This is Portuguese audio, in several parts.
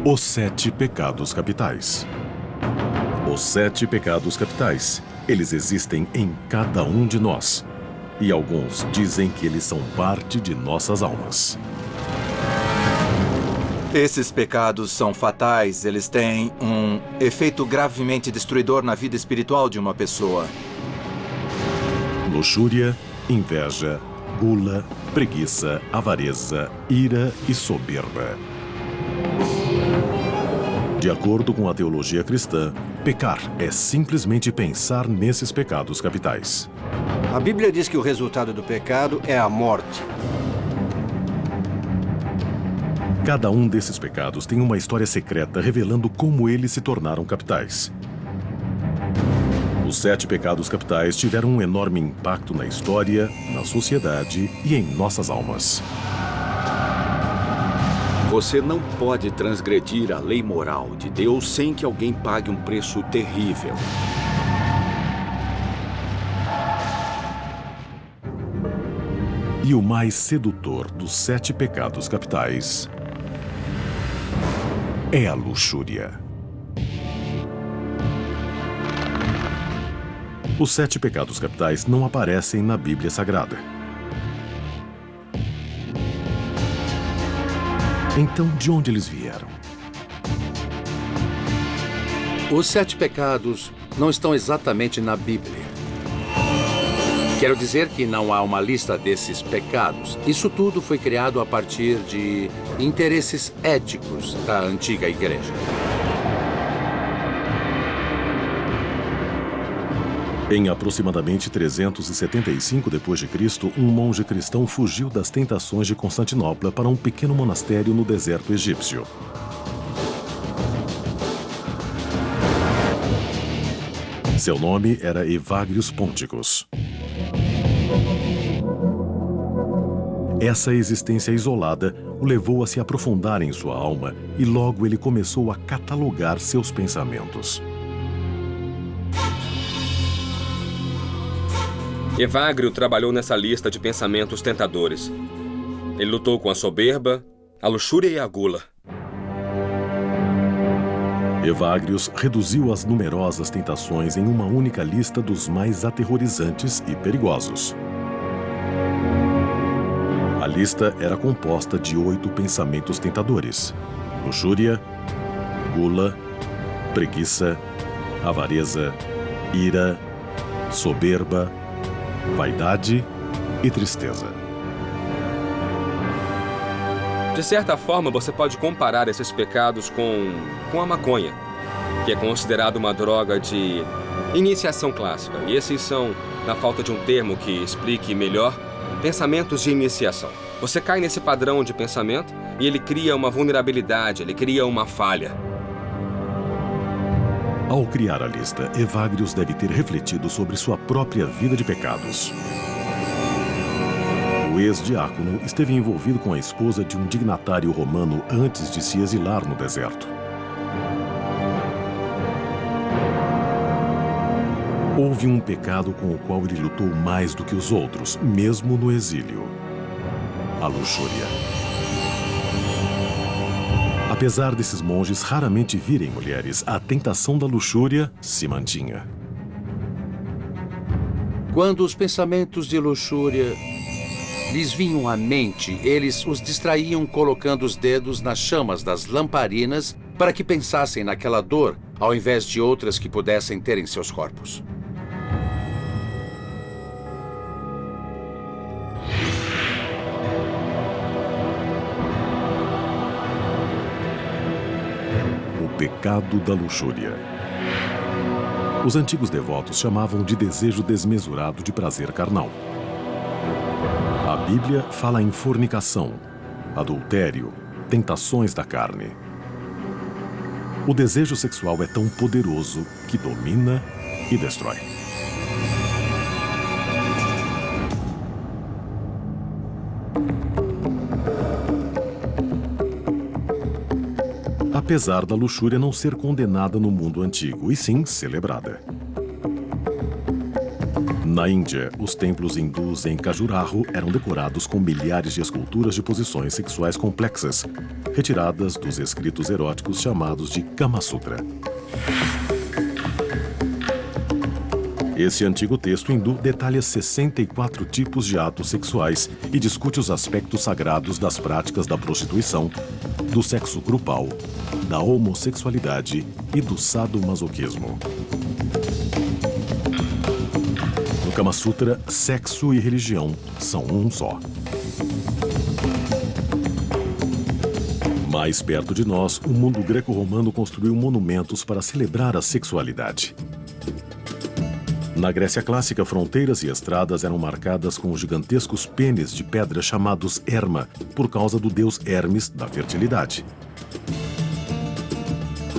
Os 7 pecados capitais. Os 7 pecados capitais, eles existem em cada um de nós. E alguns dizem que eles são parte de nossas almas. Esses pecados são fatais, eles têm um efeito gravemente destruidor na vida espiritual de uma pessoa. Luxúria, inveja, gula, preguiça, avareza, ira e soberba. De acordo com a teologia cristã, pecar é simplesmente pensar nesses pecados capitais. A Bíblia diz que o resultado do pecado é a morte. Cada um desses pecados tem uma história secreta revelando como eles se tornaram capitais. Os 7 pecados capitais tiveram um enorme impacto na história, na sociedade e em nossas almas. Você não pode transgredir a lei moral de Deus sem que alguém pague um preço terrível. E o mais sedutor dos 7 pecados capitais é a luxúria. Os 7 pecados capitais não aparecem na Bíblia Sagrada. Então, de onde eles vieram? Os 7 pecados não estão exatamente na Bíblia. Quero dizer que não há uma lista desses pecados. Isso tudo foi criado a partir de interesses éticos da antiga igreja. Em aproximadamente 375 d.C., um monge cristão fugiu das tentações de Constantinopla para um pequeno monastério no deserto egípcio. Seu nome era Evagrius Ponticus. Essa existência isolada o levou a se aprofundar em sua alma e logo ele começou a catalogar seus pensamentos. Evagrio trabalhou nessa lista de pensamentos tentadores. Ele lutou com a soberba, a luxúria e a gula. Evagrius reduziu as numerosas tentações em uma única lista dos mais aterrorizantes e perigosos. A lista era composta de 8 pensamentos tentadores: luxúria, gula, preguiça, avareza, ira, soberba, vaidade e tristeza. De certa forma, você pode comparar esses pecados com a maconha, que é considerada uma droga de iniciação clássica. E esses são, na falta de um termo que explique melhor, pensamentos de iniciação. Você cai nesse padrão de pensamento e ele cria uma vulnerabilidade, ele cria uma falha. Ao criar a lista, Evagrius deve ter refletido sobre sua própria vida de pecados. O ex-diácono esteve envolvido com a esposa de um dignatário romano antes de se exilar no deserto. Houve um pecado com o qual ele lutou mais do que os outros, mesmo no exílio: a luxúria. Apesar desses monges raramente virem mulheres, a tentação da luxúria se mantinha. Quando os pensamentos de luxúria lhes vinham à mente, eles os distraíam colocando os dedos nas chamas das lamparinas para que pensassem naquela dor, ao invés de outras que pudessem ter em seus corpos. Pecado da luxúria. Os antigos devotos chamavam de desejo desmesurado de prazer carnal. A Bíblia fala em fornicação, adultério, tentações da carne. O desejo sexual é tão poderoso que domina e destrói. Apesar da luxúria não ser condenada no mundo antigo, e sim celebrada. Na Índia, os templos hindus em Khajuraho eram decorados com milhares de esculturas de posições sexuais complexas, retiradas dos escritos eróticos chamados de Kama Sutra. Esse antigo texto hindu detalha 64 tipos de atos sexuais e discute os aspectos sagrados das práticas da prostituição, do sexo grupal, da homossexualidade e do sadomasoquismo. No Kama Sutra, sexo e religião são um só. Mais perto de nós, o mundo greco-romano construiu monumentos para celebrar a sexualidade. Na Grécia clássica, fronteiras e estradas eram marcadas com gigantescos pênis de pedra chamados Herma, por causa do deus Hermes da fertilidade.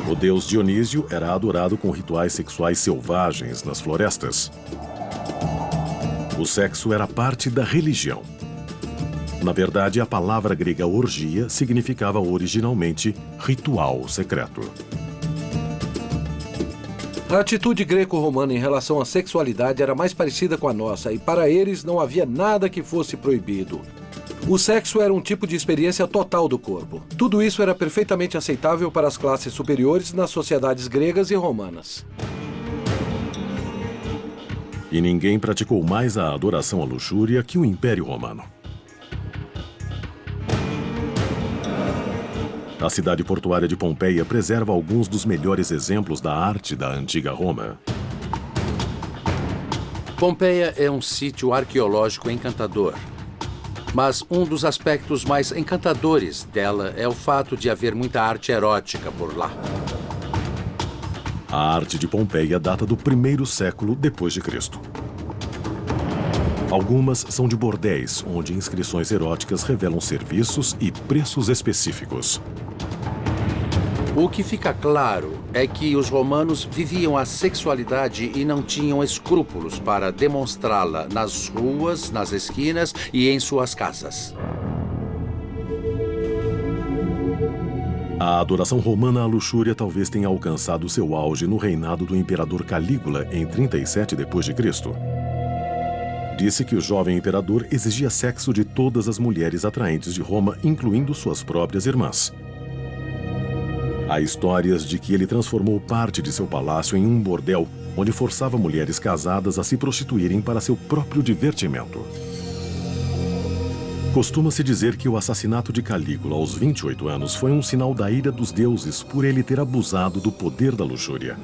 O deus Dionísio era adorado com rituais sexuais selvagens nas florestas. O sexo era parte da religião. Na verdade, a palavra grega orgia significava originalmente ritual secreto. A atitude greco-romana em relação à sexualidade era mais parecida com a nossa, e para eles não havia nada que fosse proibido. O sexo era um tipo de experiência total do corpo. Tudo isso era perfeitamente aceitável para as classes superiores nas sociedades gregas e romanas. E ninguém praticou mais a adoração à luxúria que o Império Romano. A cidade portuária de Pompeia preserva alguns dos melhores exemplos da arte da antiga Roma. Pompeia é um sítio arqueológico encantador. Mas um dos aspectos mais encantadores dela é o fato de haver muita arte erótica por lá. A arte de Pompeia data do 1º século depois de Cristo. Algumas são de bordéis, onde inscrições eróticas revelam serviços e preços específicos. O que fica claro é que os romanos viviam a sexualidade e não tinham escrúpulos para demonstrá-la nas ruas, nas esquinas e em suas casas. A adoração romana à luxúria talvez tenha alcançado seu auge no reinado do imperador Calígula em 37 d.C. Disse que o jovem imperador exigia sexo de todas as mulheres atraentes de Roma, incluindo suas próprias irmãs. Há histórias de que ele transformou parte de seu palácio em um bordel, onde forçava mulheres casadas a se prostituírem para seu próprio divertimento. Costuma-se dizer que o assassinato de Calígula aos 28 anos foi um sinal da ira dos deuses por ele ter abusado do poder da luxúria.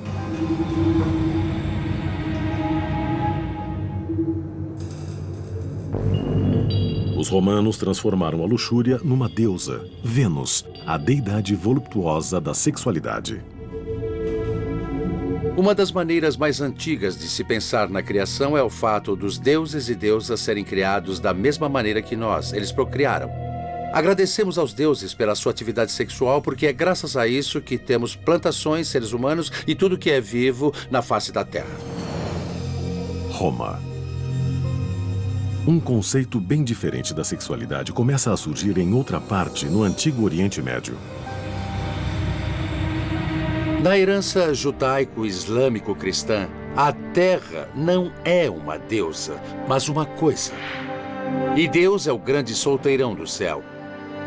Os romanos transformaram a luxúria numa deusa, Vênus, a deidade voluptuosa da sexualidade. Uma das maneiras mais antigas de se pensar na criação é o fato dos deuses e deusas serem criados da mesma maneira que nós. Eles procriaram. Agradecemos aos deuses pela sua atividade sexual, porque é graças a isso que temos plantações, seres humanos e tudo que é vivo na face da Terra. Roma. Um conceito bem diferente da sexualidade começa a surgir em outra parte no Antigo Oriente Médio. Na herança judaico-islâmico-cristã, a Terra não é uma deusa, mas uma coisa. E Deus é o grande solteirão do céu.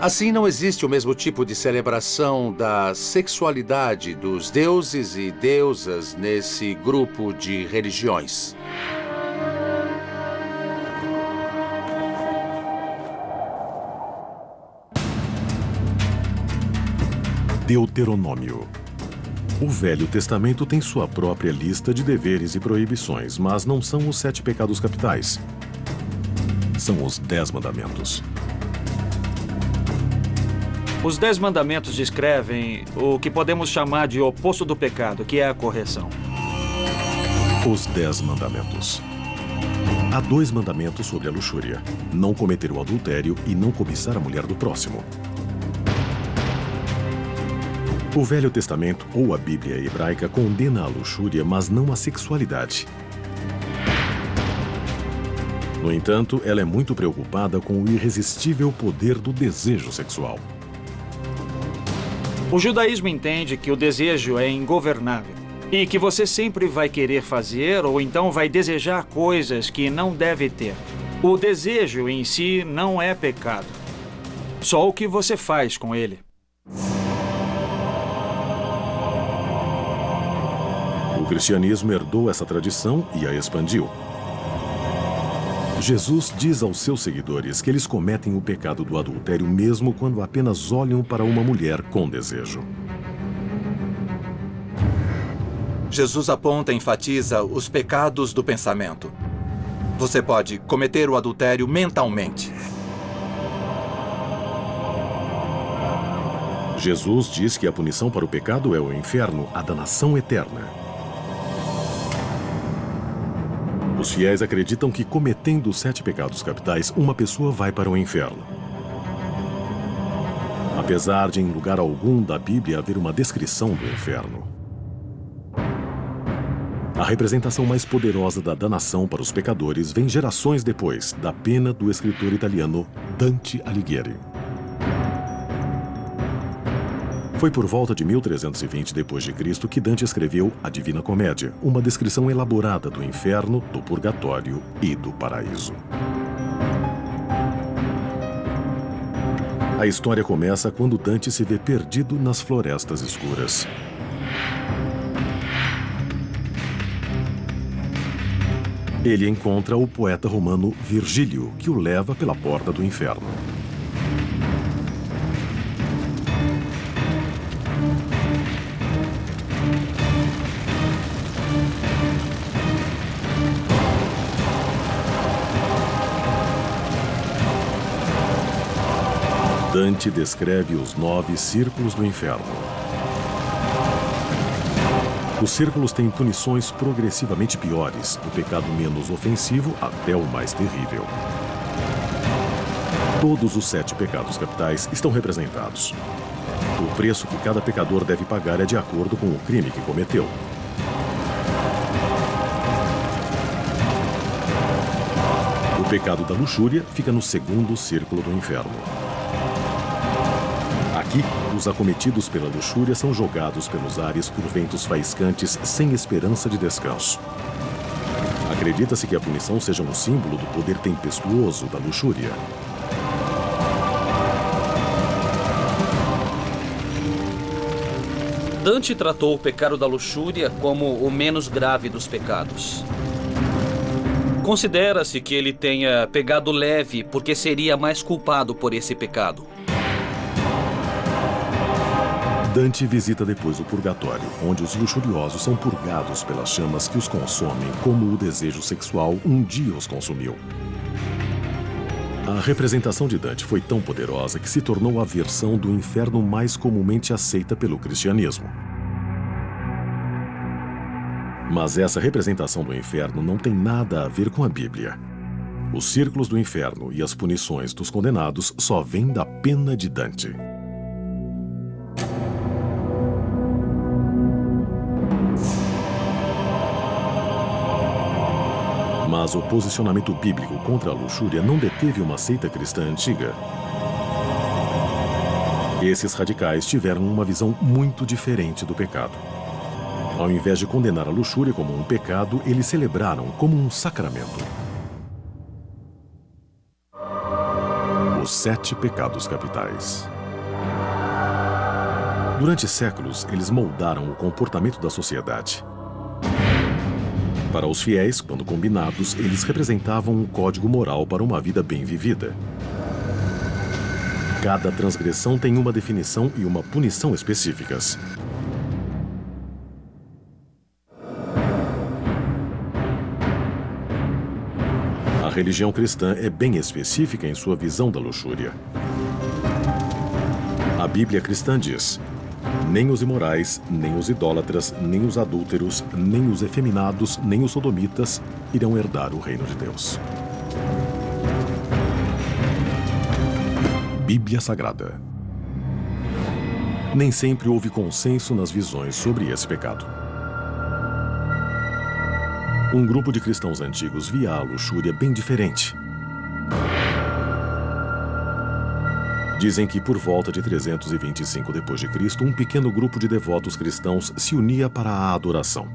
Assim, não existe o mesmo tipo de celebração da sexualidade dos deuses e deusas nesse grupo de religiões. Deuteronômio. O Velho Testamento tem sua própria lista de deveres e proibições, mas não são os 7 pecados capitais. São os 10 mandamentos. Os 10 mandamentos descrevem o que podemos chamar de oposto do pecado, que é a correção. Os 10 mandamentos. Há 2 mandamentos sobre a luxúria: não cometer o adultério e não cobiçar a mulher do próximo. O Velho Testamento, ou a Bíblia hebraica, condena a luxúria, mas não a sexualidade. No entanto, ela é muito preocupada com o irresistível poder do desejo sexual. O judaísmo entende que o desejo é ingovernável e que você sempre vai querer fazer ou então vai desejar coisas que não deve ter. O desejo em si não é pecado, só o que você faz com ele. cristianismo herdou essa tradição e a expandiu. Jesus diz aos seus seguidores que eles cometem o pecado do adultério mesmo quando apenas olham para uma mulher com desejo. Jesus aponta e enfatiza os pecados do pensamento. Você pode cometer o adultério mentalmente. Jesus diz que a punição para o pecado é o inferno, a danação eterna. Os fiéis acreditam que, cometendo os 7 pecados capitais, uma pessoa vai para o inferno. Apesar de, em lugar algum da Bíblia, haver uma descrição do inferno. A representação mais poderosa da danação para os pecadores vem gerações depois da pena do escritor italiano Dante Alighieri. Foi por volta de 1320 d.C. que Dante escreveu a Divina Comédia, uma descrição elaborada do inferno, do purgatório e do paraíso. A história começa quando Dante se vê perdido nas florestas escuras. Ele encontra o poeta romano Virgílio, que o leva pela porta do inferno. Dante descreve os 9 círculos do inferno. Os círculos têm punições progressivamente piores, do pecado menos ofensivo até o mais terrível. Todos os 7 pecados capitais estão representados. O preço que cada pecador deve pagar é de acordo com o crime que cometeu. O pecado da luxúria fica no 2º círculo do inferno. Aqui, os acometidos pela luxúria são jogados pelos ares por ventos faiscantes sem esperança de descanso. Acredita-se que a punição seja um símbolo do poder tempestuoso da luxúria. Dante tratou o pecado da luxúria como o menos grave dos pecados. Considera-se que ele tenha pegado leve porque seria mais culpado por esse pecado. Dante visita depois o purgatório, onde os luxuriosos são purgados pelas chamas que os consomem, como o desejo sexual um dia os consumiu. A representação de Dante foi tão poderosa que se tornou a versão do inferno mais comumente aceita pelo cristianismo. Mas essa representação do inferno não tem nada a ver com a Bíblia. Os círculos do inferno e as punições dos condenados só vêm da pena de Dante. Mas o posicionamento bíblico contra a luxúria não deteve uma seita cristã antiga. Esses radicais tiveram uma visão muito diferente do pecado. Ao invés de condenar a luxúria como um pecado, eles celebraram como um sacramento. Os 7 pecados capitais. Durante séculos, eles moldaram o comportamento da sociedade. Para os fiéis, quando combinados, eles representavam um código moral para uma vida bem vivida. Cada transgressão tem uma definição e uma punição específicas. A religião cristã é bem específica em sua visão da luxúria. A Bíblia cristã diz: nem os imorais, nem os idólatras, nem os adúlteros, nem os efeminados, nem os sodomitas irão herdar o reino de Deus. Bíblia Sagrada. Nem sempre houve consenso nas visões sobre esse pecado. Um grupo de cristãos antigos via a luxúria bem diferente. Dizem que por volta de 325 d.C., um pequeno grupo de devotos cristãos se unia para a adoração.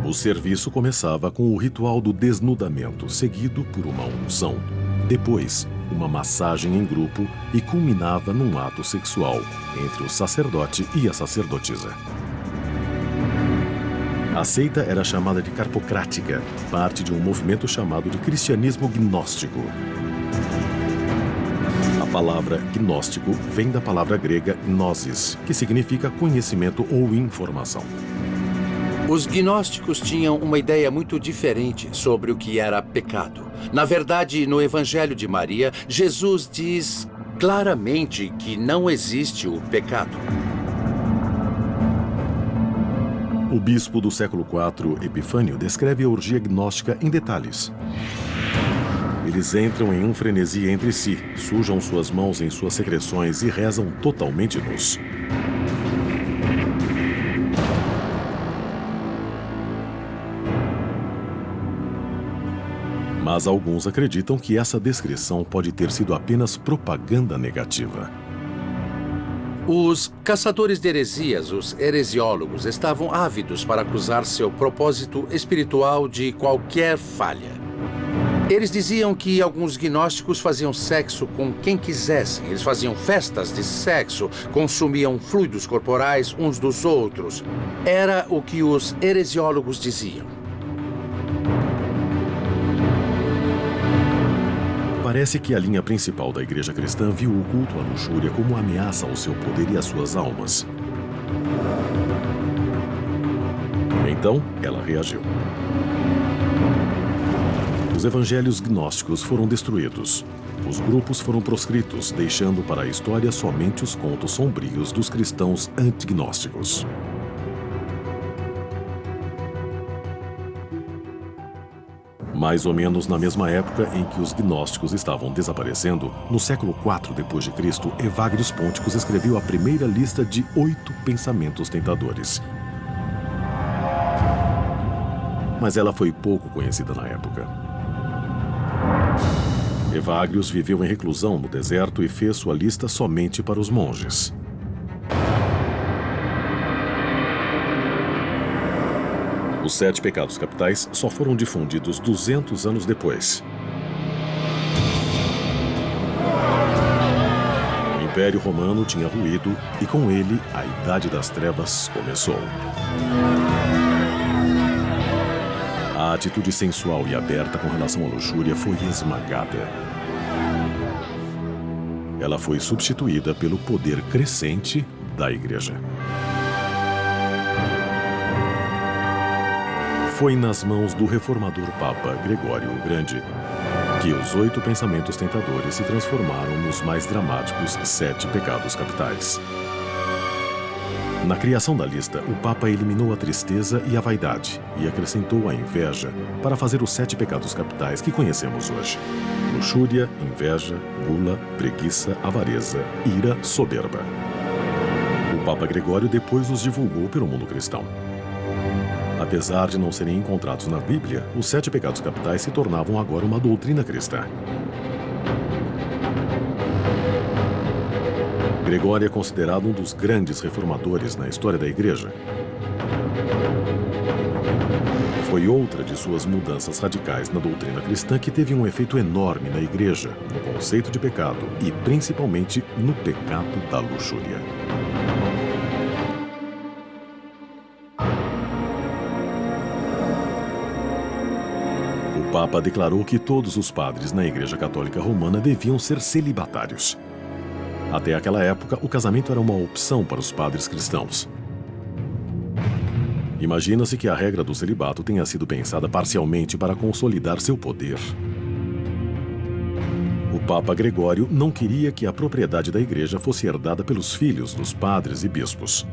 O serviço começava com o ritual do desnudamento, seguido por uma unção. Depois, uma massagem em grupo e culminava num ato sexual entre o sacerdote e a sacerdotisa. A seita era chamada de carpocrática, parte de um movimento chamado de cristianismo gnóstico. A palavra gnóstico vem da palavra grega gnosis, que significa conhecimento ou informação. Os gnósticos tinham uma ideia muito diferente sobre o que era pecado. Na verdade, no Evangelho de Maria, Jesus diz claramente que não existe o pecado. O bispo do século IV, Epifânio, descreve a orgia gnóstica em detalhes. Eles entram em um frenesi entre si, sujam suas mãos em suas secreções e rezam totalmente nus. Mas alguns acreditam que essa descrição pode ter sido apenas propaganda negativa. Os caçadores de heresias, os heresiólogos, estavam ávidos para acusar seu propósito espiritual de qualquer falha. Eles diziam que alguns gnósticos faziam sexo com quem quisessem. Eles faziam festas de sexo, consumiam fluidos corporais uns dos outros. Era o que os heresiólogos diziam. Parece que a linha principal da igreja cristã viu o culto à luxúria como uma ameaça ao seu poder e às suas almas. Então, ela reagiu. Os evangelhos gnósticos foram destruídos. Os grupos foram proscritos, deixando para a história somente os contos sombrios dos cristãos antignósticos. Mais ou menos na mesma época em que os gnósticos estavam desaparecendo, no século IV d.C., Evagrius Ponticus escreveu a primeira lista de 8 pensamentos tentadores. Mas ela foi pouco conhecida na época. Evagrius viveu em reclusão no deserto e fez sua lista somente para os monges. Os 7 pecados capitais só foram difundidos 200 anos depois. O Império Romano tinha ruído e, com ele, a Idade das Trevas começou. A atitude sensual e aberta com relação à luxúria foi esmagada. Ela foi substituída pelo poder crescente da Igreja. Foi nas mãos do reformador Papa Gregório o Grande que os 8 pensamentos tentadores se transformaram nos mais dramáticos 7 pecados capitais. Na criação da lista, o Papa eliminou a tristeza e a vaidade e acrescentou a inveja para fazer os 7 pecados capitais que conhecemos hoje: luxúria, inveja, gula, preguiça, avareza, ira, soberba. O Papa Gregório depois os divulgou pelo mundo cristão. Apesar de não serem encontrados na Bíblia, os 7 pecados capitais se tornavam agora uma doutrina cristã. Gregório é considerado um dos grandes reformadores na história da Igreja. Foi outra de suas mudanças radicais na doutrina cristã que teve um efeito enorme na Igreja, no conceito de pecado e principalmente no pecado da luxúria. O Papa declarou que todos os padres na Igreja Católica Romana deviam ser celibatários. Até aquela época, o casamento era uma opção para os padres cristãos. Imagina-se que a regra do celibato tenha sido pensada parcialmente para consolidar seu poder. O Papa Gregório não queria que a propriedade da Igreja fosse herdada pelos filhos dos padres e bispos.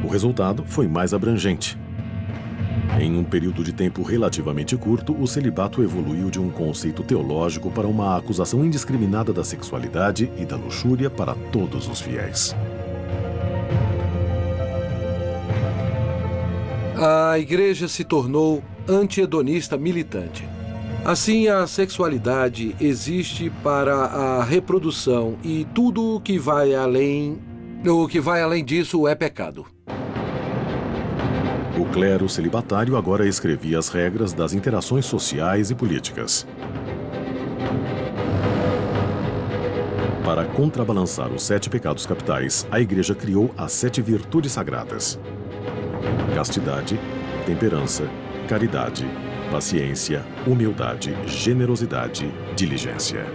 O resultado foi mais abrangente. Em um período de tempo relativamente curto, o celibato evoluiu de um conceito teológico para uma acusação indiscriminada da sexualidade e da luxúria para todos os fiéis. A igreja se tornou anti-hedonista militante. Assim, a sexualidade existe para a reprodução e tudo o que vai além disso é pecado. O clero celibatário agora escrevia as regras das interações sociais e políticas. Para contrabalançar os 7 pecados capitais, a Igreja criou as 7 virtudes sagradas: castidade, temperança, caridade, paciência, humildade, generosidade, diligência.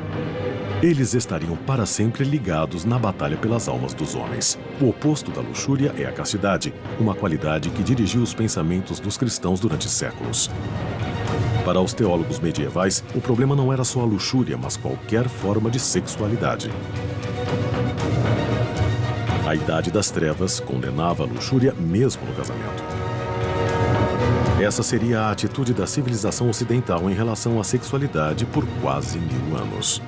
Eles estariam para sempre ligados na batalha pelas almas dos homens. O oposto da luxúria é a castidade, uma qualidade que dirigiu os pensamentos dos cristãos durante séculos. Para os teólogos medievais, o problema não era só a luxúria, mas qualquer forma de sexualidade. A Idade das Trevas condenava a luxúria mesmo no casamento. Essa seria a atitude da civilização ocidental em relação à sexualidade por quase 1000 anos.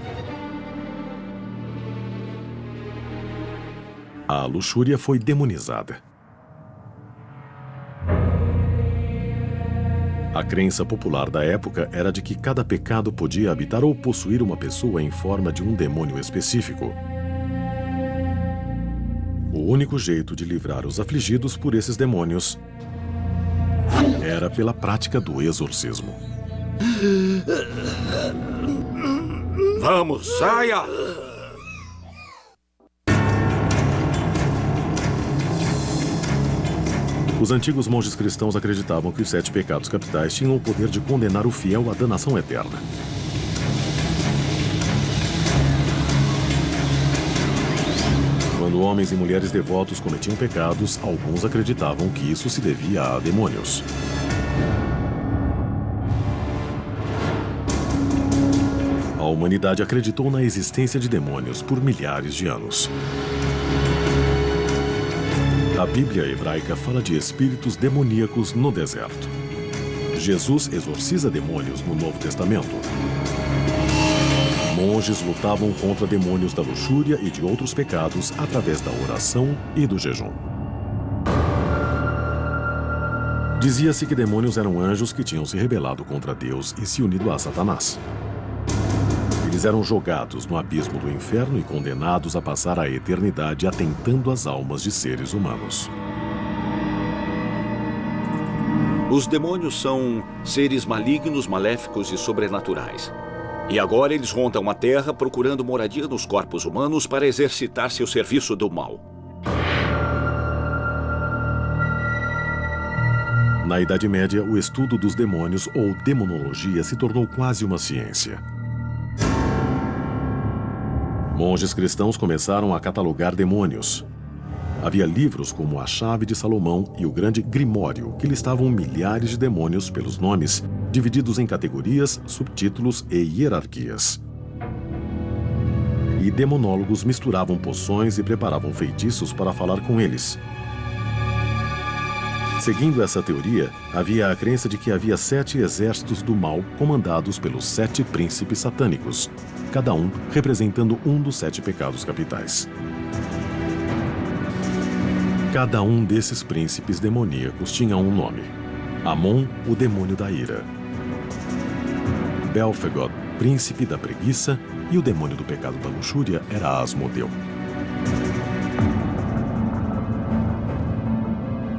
A luxúria foi demonizada. A crença popular da época era de que cada pecado podia habitar ou possuir uma pessoa em forma de um demônio específico. O único jeito de livrar os afligidos por esses demônios era pela prática do exorcismo. Vamos, saia! Os antigos monges cristãos acreditavam que os 7 pecados capitais tinham o poder de condenar o fiel à danação eterna. Quando homens e mulheres devotos cometiam pecados, alguns acreditavam que isso se devia a demônios. A humanidade acreditou na existência de demônios por milhares de anos. A Bíblia hebraica fala de espíritos demoníacos no deserto. Jesus exorciza demônios no Novo Testamento. Monges lutavam contra demônios da luxúria e de outros pecados através da oração e do jejum. Dizia-se que demônios eram anjos que tinham se rebelado contra Deus e se unido a Satanás. Eles eram jogados no abismo do inferno e condenados a passar a eternidade atentando às almas de seres humanos. Os demônios são seres malignos, maléficos e sobrenaturais. E agora eles rondam a Terra procurando moradia nos corpos humanos para exercitar seu serviço do mal. Na Idade Média, o estudo dos demônios ou demonologia se tornou quase uma ciência. Monges cristãos começaram a catalogar demônios. Havia livros como A Chave de Salomão e o Grande Grimório, que listavam milhares de demônios pelos nomes, divididos em categorias, subtítulos e hierarquias. E demonólogos misturavam poções e preparavam feitiços para falar com eles. Seguindo essa teoria, havia a crença de que havia 7 exércitos do mal comandados pelos 7 príncipes satânicos, cada um representando um dos 7 pecados capitais. Cada um desses príncipes demoníacos tinha um nome. Amon, o demônio da ira. Belfegor, príncipe da preguiça, e o demônio do pecado da luxúria era Asmodeu.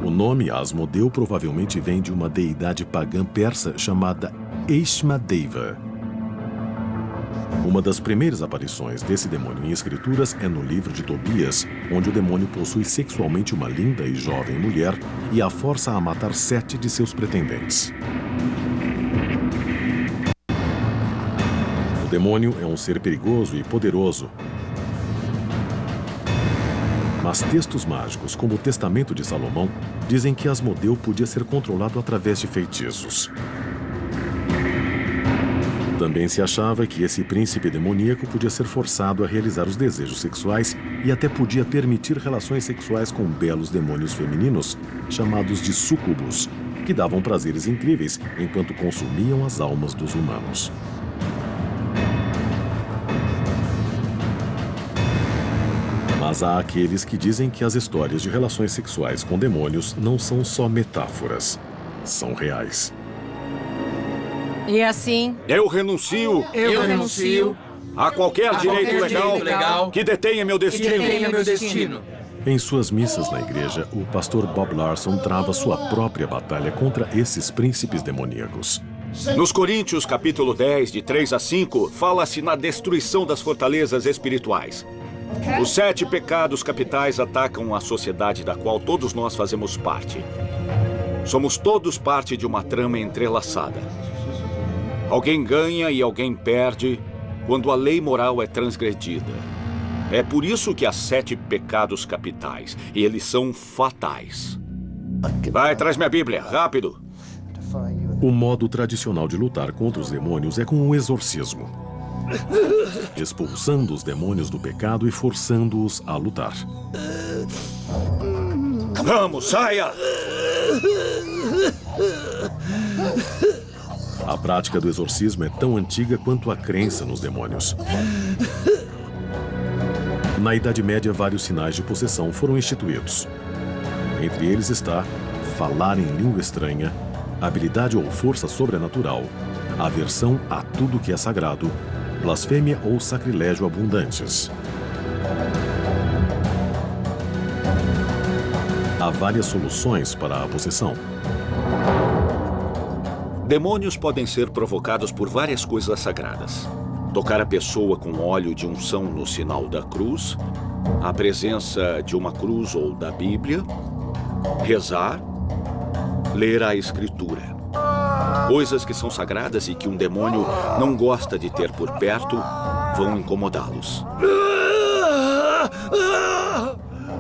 O nome Asmodeu provavelmente vem de uma deidade pagã persa chamada Eishmadeva. Uma das primeiras aparições desse demônio em escrituras é no livro de Tobias, onde o demônio possui sexualmente uma linda e jovem mulher e a força a matar 7 de seus pretendentes. O demônio é um ser perigoso e poderoso. Mas textos mágicos, como o Testamento de Salomão, dizem que Asmodeu podia ser controlado através de feitiços. Também se achava que esse príncipe demoníaco podia ser forçado a realizar os desejos sexuais e até podia permitir relações sexuais com belos demônios femininos, chamados de súcubos, que davam prazeres incríveis enquanto consumiam as almas dos humanos. Mas há aqueles que dizem que as histórias de relações sexuais com demônios não são só metáforas, são reais. E assim... Eu renuncio a qualquer direito legal que detenha meu destino. Em suas missas na igreja, o pastor Bob Larson trava sua própria batalha contra esses príncipes demoníacos. Nos Coríntios, capítulo 10, de 3 a 5, fala-se na destruição das fortalezas espirituais. Os 7 pecados capitais atacam a sociedade da qual todos nós fazemos parte. Somos todos parte de uma trama entrelaçada. Alguém ganha e alguém perde quando a lei moral é transgredida. É por isso que há 7 pecados capitais, e eles são fatais. Vai, traz minha Bíblia, rápido! O modo tradicional de lutar contra os demônios é com o exorcismo, expulsando os demônios do pecado e forçando-os a lutar. Vamos, saia! A prática do exorcismo é tão antiga quanto a crença nos demônios. Na Idade Média, vários sinais de possessão foram instituídos. Entre eles está falar em língua estranha, habilidade ou força sobrenatural, aversão a tudo que é sagrado, blasfêmia ou sacrilégio abundantes. Há várias soluções para a possessão. Demônios podem ser provocados por várias coisas sagradas. Tocar a pessoa com óleo de unção no sinal da cruz, a presença de uma cruz ou da Bíblia, rezar, ler a Escritura. Coisas que são sagradas e que um demônio não gosta de ter por perto vão incomodá-los.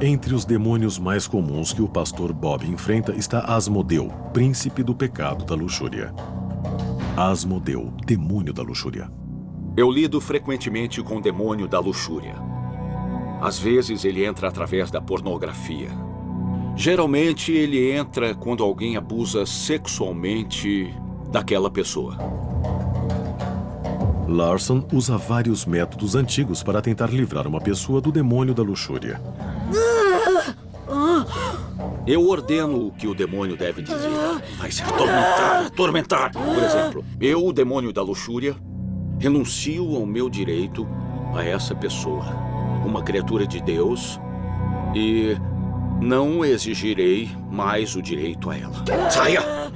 Entre os demônios mais comuns que o pastor Bob enfrenta está Asmodeu, príncipe do pecado da luxúria. Asmodeu, demônio da luxúria. Eu lido frequentemente com o demônio da luxúria. Às vezes ele entra através da pornografia. Geralmente ele entra quando alguém abusa sexualmente daquela pessoa. Larson usa vários métodos antigos para tentar livrar uma pessoa do demônio da luxúria. Eu ordeno o que o demônio deve dizer. Vai se atormentar, atormentar. Por exemplo, eu, o demônio da luxúria, renuncio ao meu direito a essa pessoa, uma criatura de Deus, e não exigirei mais o direito a ela. Saia!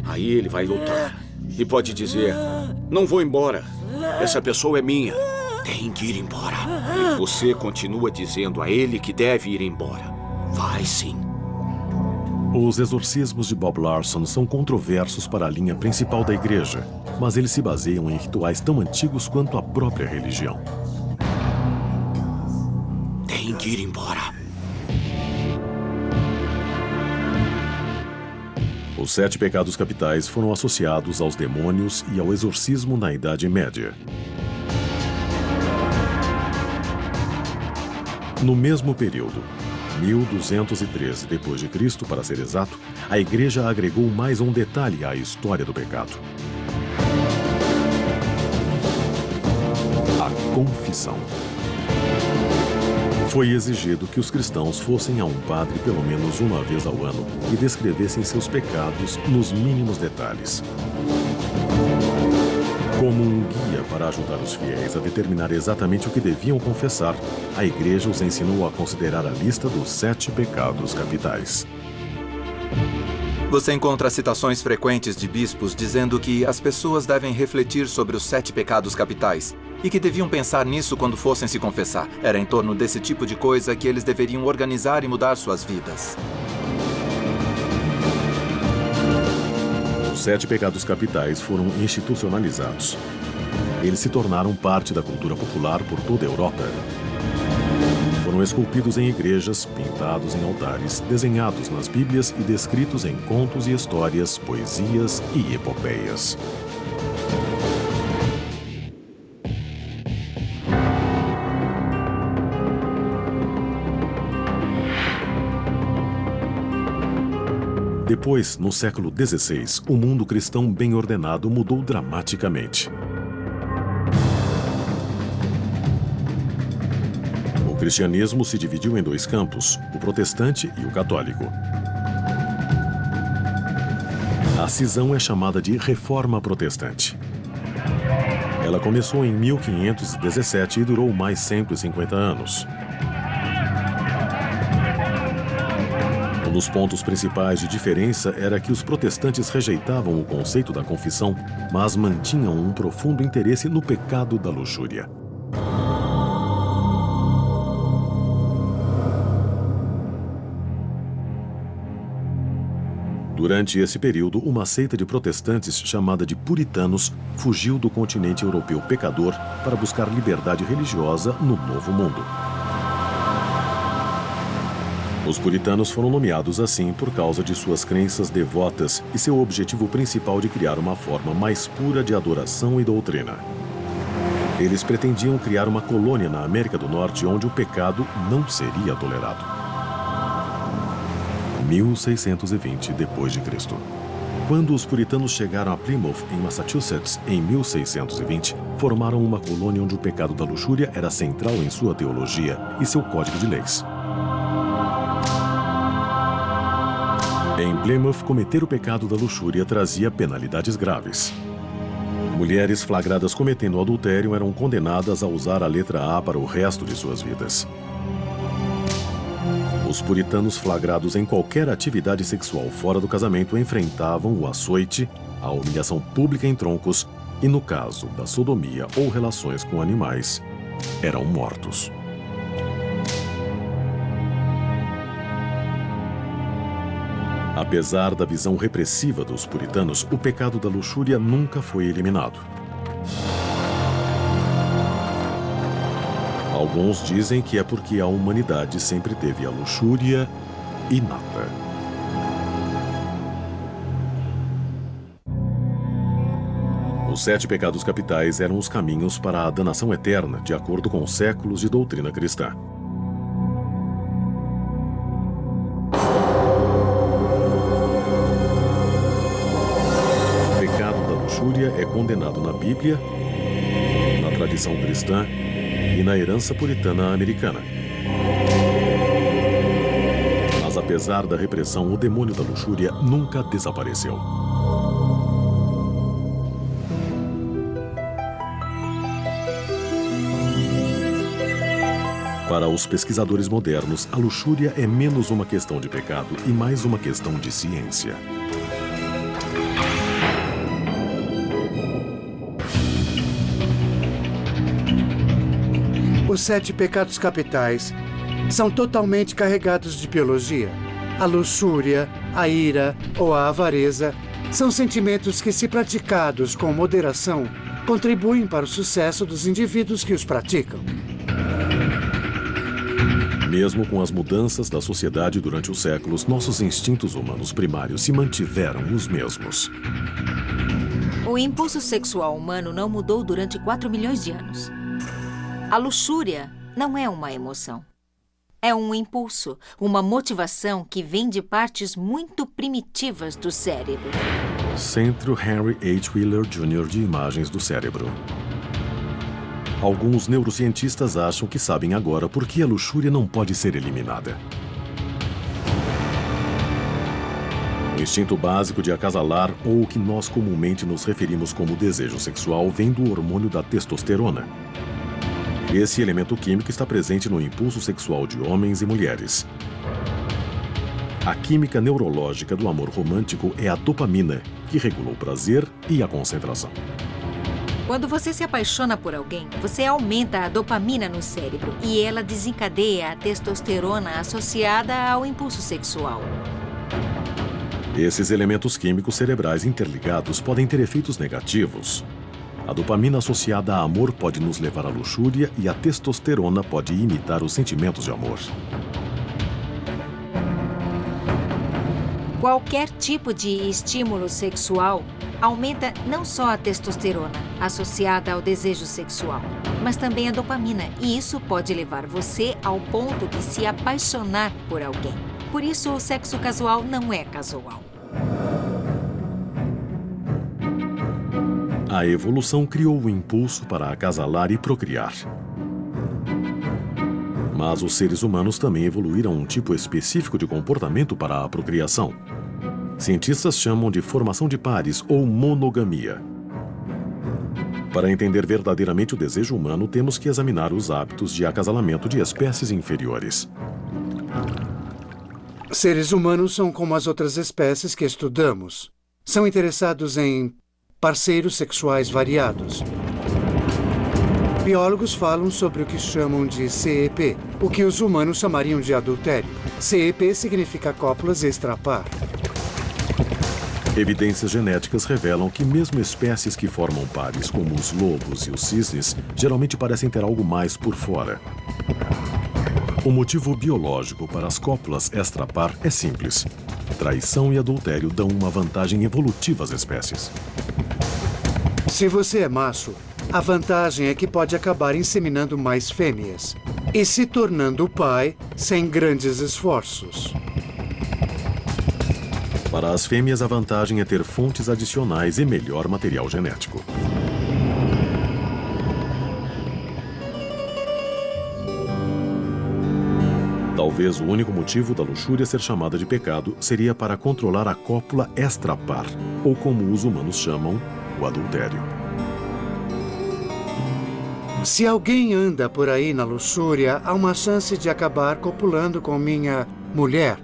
Aí ele vai lutar e pode dizer: não vou embora, essa pessoa é minha, tem que ir embora. E você continua dizendo a ele que deve ir embora. Vai sim. Os exorcismos de Bob Larson são controversos para a linha principal da igreja, mas eles se baseiam em rituais tão antigos quanto a própria religião. Tem que ir embora. Os 7 pecados capitais foram associados aos demônios e ao exorcismo na Idade Média. No mesmo período, 1213 d.C., para ser exato, a Igreja agregou mais um detalhe à história do pecado: a confissão. Foi exigido que os cristãos fossem a um padre pelo menos uma vez ao ano e descrevessem seus pecados nos mínimos detalhes. Como um guia para ajudar os fiéis a determinar exatamente o que deviam confessar, a Igreja os ensinou a considerar a lista dos 7 pecados capitais. Você encontra citações frequentes de bispos dizendo que as pessoas devem refletir sobre os 7 pecados capitais e que deviam pensar nisso quando fossem se confessar. Era em torno desse tipo de coisa que eles deveriam organizar e mudar suas vidas. Os 7 pecados capitais foram institucionalizados. Eles se tornaram parte da cultura popular por toda a Europa. Foram esculpidos em igrejas, pintados em altares, desenhados nas Bíblias e descritos em contos e histórias, poesias e epopeias. Depois, no século XVI, o mundo cristão bem ordenado mudou dramaticamente. O cristianismo se dividiu em 2 campos, o protestante e o católico. A cisão é chamada de Reforma Protestante. Ela começou em 1517 e durou mais 150 anos. Um dos pontos principais de diferença era que os protestantes rejeitavam o conceito da confissão, mas mantinham um profundo interesse no pecado da luxúria. Durante esse período, uma seita de protestantes chamada de puritanos fugiu do continente europeu pecador para buscar liberdade religiosa no Novo Mundo. Os puritanos foram nomeados assim por causa de suas crenças devotas e seu objetivo principal de criar uma forma mais pura de adoração e doutrina. Eles pretendiam criar uma colônia na América do Norte onde o pecado não seria tolerado. 1620 d.C. Quando os puritanos chegaram a Plymouth, em Massachusetts, em 1620, formaram uma colônia onde o pecado da luxúria era central em sua teologia e seu código de leis. Em Plymouth, cometer o pecado da luxúria trazia penalidades graves. Mulheres flagradas cometendo adultério eram condenadas a usar a letra A para o resto de suas vidas. Os puritanos flagrados em qualquer atividade sexual fora do casamento enfrentavam o açoite, a humilhação pública em troncos e, no caso da sodomia ou relações com animais, eram mortos. Apesar da visão repressiva dos puritanos, o pecado da luxúria nunca foi eliminado. Alguns dizem que é porque a humanidade sempre teve a luxúria inata. Os 7 pecados capitais eram os caminhos para a danação eterna, de acordo com séculos de doutrina cristã. O pecado da luxúria é condenado na Bíblia, na tradição cristã e na herança puritana americana. Mas apesar da repressão, o demônio da luxúria nunca desapareceu. Para os pesquisadores modernos, a luxúria é menos uma questão de pecado e mais uma questão de ciência. Os 7 pecados capitais são totalmente carregados de biologia. A luxúria, a ira ou a avareza são sentimentos que, se praticados com moderação, contribuem para o sucesso dos indivíduos que os praticam. Mesmo com as mudanças da sociedade durante os séculos, nossos instintos humanos primários se mantiveram os mesmos. O impulso sexual humano não mudou durante 4 milhões de anos. A luxúria não é uma emoção. É um impulso, uma motivação que vem de partes muito primitivas do cérebro. Centro Henry H. Wheeler Jr. de Imagens do Cérebro. Alguns neurocientistas acham que sabem agora por que a luxúria não pode ser eliminada. O instinto básico de acasalar, ou o que nós comumente nos referimos como desejo sexual, vem do hormônio da testosterona. Esse elemento químico está presente no impulso sexual de homens e mulheres. A química neurológica do amor romântico é a dopamina, que regula o prazer e a concentração. Quando você se apaixona por alguém, você aumenta a dopamina no cérebro e ela desencadeia a testosterona associada ao impulso sexual. Esses elementos químicos cerebrais interligados podem ter efeitos negativos. A dopamina associada a amor pode nos levar à luxúria e a testosterona pode imitar os sentimentos de amor. Qualquer tipo de estímulo sexual aumenta não só a testosterona, associada ao desejo sexual, mas também a dopamina, e isso pode levar você ao ponto de se apaixonar por alguém. Por isso, o sexo casual não é casual. A evolução criou o impulso para acasalar e procriar. Mas os seres humanos também evoluíram um tipo específico de comportamento para a procriação. Cientistas chamam de formação de pares ou monogamia. Para entender verdadeiramente o desejo humano, temos que examinar os hábitos de acasalamento de espécies inferiores. Seres humanos são como as outras espécies que estudamos. São interessados em parceiros sexuais variados. Biólogos falam sobre o que chamam de CEP, o que os humanos chamariam de adultério. CEP significa cópulas extrapar. Evidências genéticas revelam que mesmo espécies que formam pares, como os lobos e os cisnes, geralmente parecem ter algo mais por fora. O motivo biológico para as cópulas extrapar é simples. Traição e adultério dão uma vantagem evolutiva às espécies. Se você é macho, a vantagem é que pode acabar inseminando mais fêmeas e se tornando pai sem grandes esforços. Para as fêmeas, a vantagem é ter fontes adicionais e melhor material genético. Talvez o único motivo da luxúria ser chamada de pecado seria para controlar a cópula extrapar, ou como os humanos chamam, o adultério. Se alguém anda por aí na luxúria, há uma chance de acabar copulando com minha mulher.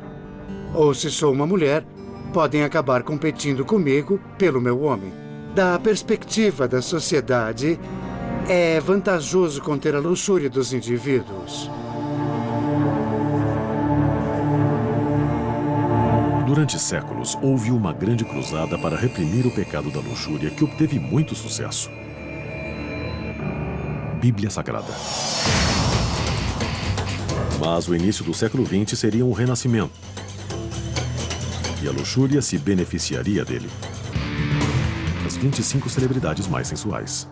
Ou se sou uma mulher, podem acabar competindo comigo pelo meu homem. Da perspectiva da sociedade, é vantajoso conter a luxúria dos indivíduos. Durante séculos, houve uma grande cruzada para reprimir o pecado da luxúria que obteve muito sucesso. Bíblia Sagrada. Mas o início do século XX seria um renascimento. E a luxúria se beneficiaria dele. As 25 celebridades mais sensuais.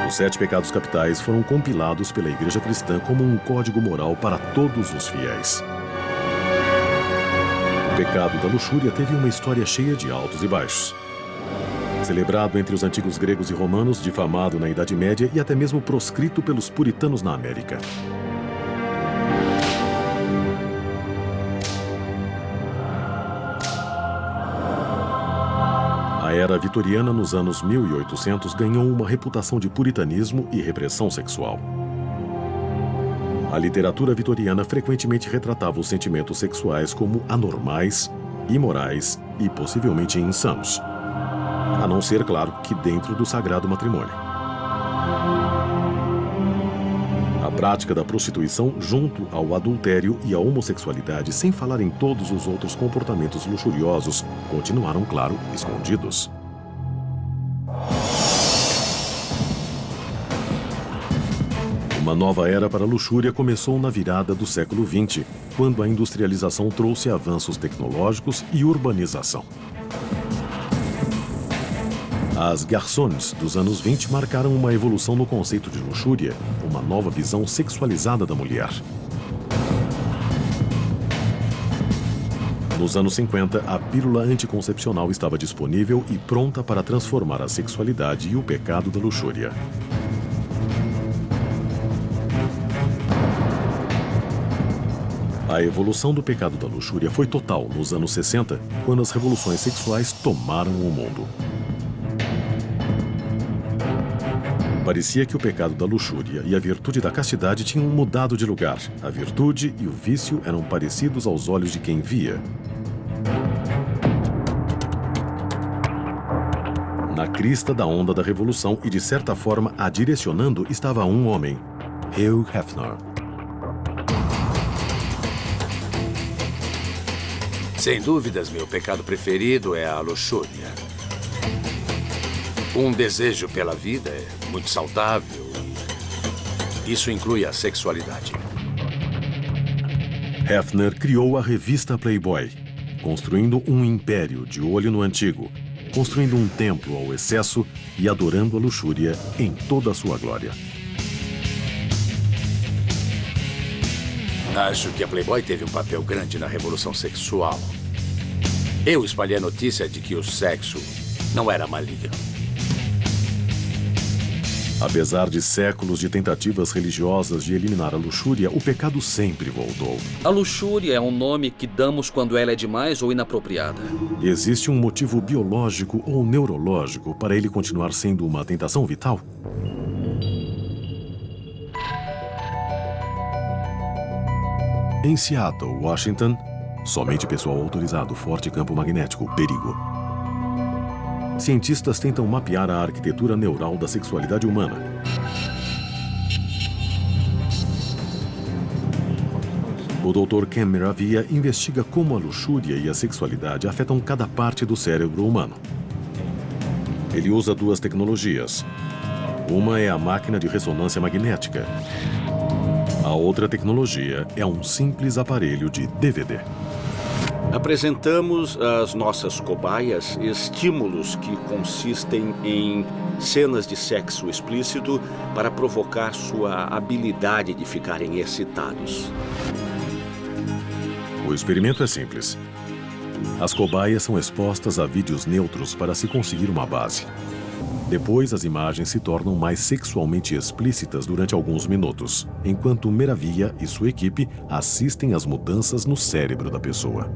Os 7 pecados capitais foram compilados pela Igreja Cristã como um código moral para todos os fiéis. O pecado da luxúria teve uma história cheia de altos e baixos. Celebrado entre os antigos gregos e romanos, difamado na Idade Média e até mesmo proscrito pelos puritanos na América. A era vitoriana, nos anos 1800, ganhou uma reputação de puritanismo e repressão sexual. A literatura vitoriana frequentemente retratava os sentimentos sexuais como anormais, imorais e possivelmente insanos. A não ser, claro, que dentro do sagrado matrimônio. A prática da prostituição junto ao adultério e à homossexualidade, sem falar em todos os outros comportamentos luxuriosos, continuaram, claro, escondidos. Uma nova era para a luxúria começou na virada do século XX, quando a industrialização trouxe avanços tecnológicos e urbanização. As garçons dos anos 20 marcaram uma evolução no conceito de luxúria, uma nova visão sexualizada da mulher. Nos anos 50, a pílula anticoncepcional estava disponível e pronta para transformar a sexualidade e o pecado da luxúria. A evolução do pecado da luxúria foi total nos anos 60, quando as revoluções sexuais tomaram o mundo. Parecia que o pecado da luxúria e a virtude da castidade tinham mudado de lugar. A virtude e o vício eram parecidos aos olhos de quem via. Na crista da onda da revolução e, de certa forma, a direcionando estava um homem, Hugh Hefner. Sem dúvidas, meu pecado preferido é a luxúria. Um desejo pela vida é muito saudável. Isso inclui a sexualidade. Hefner criou a revista Playboy, construindo um império de olho no antigo, construindo um templo ao excesso e adorando a luxúria em toda a sua glória. Acho que a Playboy teve um papel grande na revolução sexual. Eu espalhei a notícia de que o sexo não era maligno. Apesar de séculos de tentativas religiosas de eliminar a luxúria, o pecado sempre voltou. A luxúria é um nome que damos quando ela é demais ou inapropriada. Existe um motivo biológico ou neurológico para ele continuar sendo uma tentação vital? Em Seattle, Washington, somente pessoal autorizado, forte campo magnético, perigo. Cientistas tentam mapear a arquitetura neural da sexualidade humana. O Dr. Ken Miravia investiga como a luxúria e a sexualidade afetam cada parte do cérebro humano. Ele usa duas tecnologias. Uma é a máquina de ressonância magnética. A outra tecnologia é um simples aparelho de DVD. Apresentamos às nossas cobaias estímulos que consistem em cenas de sexo explícito para provocar sua habilidade de ficarem excitados. O experimento é simples. As cobaias são expostas a vídeos neutros para se conseguir uma base. Depois, as imagens se tornam mais sexualmente explícitas durante alguns minutos, enquanto Miravia e sua equipe assistem às mudanças no cérebro da pessoa.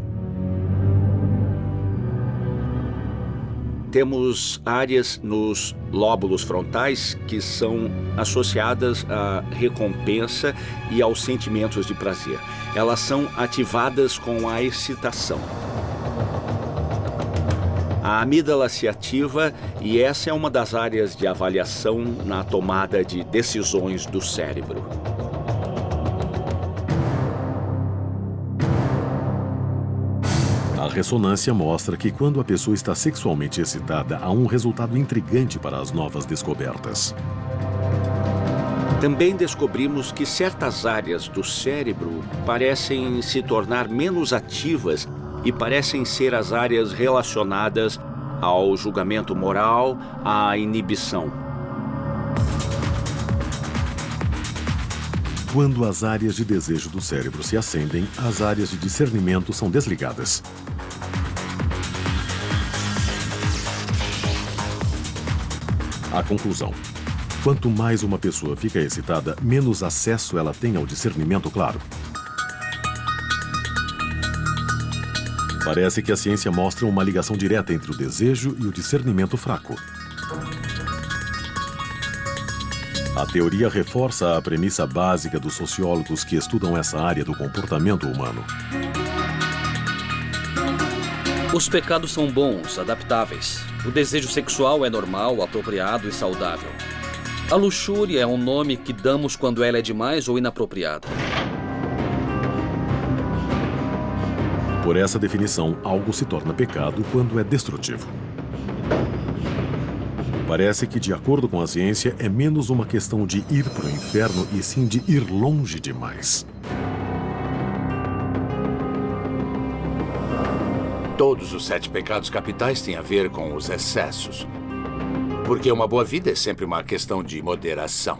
Temos áreas nos lóbulos frontais que são associadas à recompensa e aos sentimentos de prazer. Elas são ativadas com a excitação. A amígdala se ativa e essa é uma das áreas de avaliação na tomada de decisões do cérebro. A ressonância mostra que quando a pessoa está sexualmente excitada, há um resultado intrigante para as novas descobertas. Também descobrimos que certas áreas do cérebro parecem se tornar menos ativas e parecem ser as áreas relacionadas ao julgamento moral, à inibição. Quando as áreas de desejo do cérebro se acendem, as áreas de discernimento são desligadas. A conclusão: quanto mais uma pessoa fica excitada, menos acesso ela tem ao discernimento claro. Parece que a ciência mostra uma ligação direta entre o desejo e o discernimento fraco. A teoria reforça a premissa básica dos sociólogos que estudam essa área do comportamento humano. Os pecados são bons, adaptáveis. O desejo sexual é normal, apropriado e saudável. A luxúria é um nome que damos quando ela é demais ou inapropriada. Por essa definição, algo se torna pecado quando é destrutivo. Parece que, de acordo com a ciência, é menos uma questão de ir para o inferno e sim de ir longe demais. Todos os 7 pecados capitais têm a ver com os excessos. Porque uma boa vida é sempre uma questão de moderação.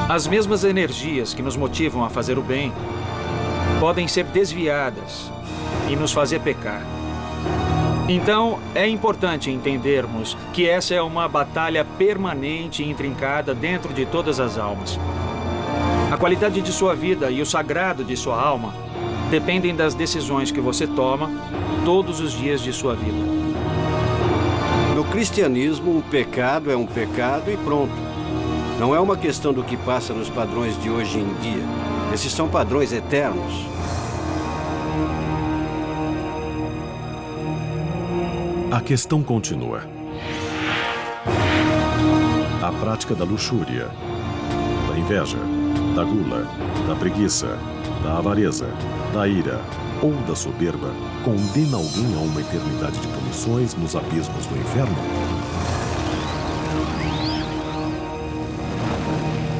As mesmas energias que nos motivam a fazer o bem podem ser desviadas e nos fazer pecar. Então, é importante entendermos que essa é uma batalha permanente e intrincada dentro de todas as almas. A qualidade de sua vida e o sagrado de sua alma dependem das decisões que você toma todos os dias de sua vida. No cristianismo, um pecado é um pecado e pronto. Não é uma questão do que passa nos padrões de hoje em dia. Esses são padrões eternos. A questão continua. A prática da luxúria, da inveja, da gula, da preguiça, da avareza, da ira ou da soberba condena alguém a uma eternidade de punições nos abismos do inferno?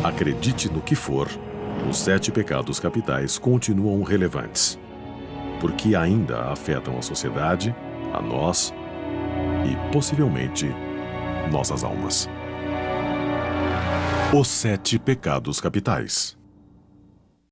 Acredite no que for, os 7 pecados capitais continuam relevantes, porque ainda afetam a sociedade, a nós e, possivelmente, nossas almas. Os 7 pecados capitais.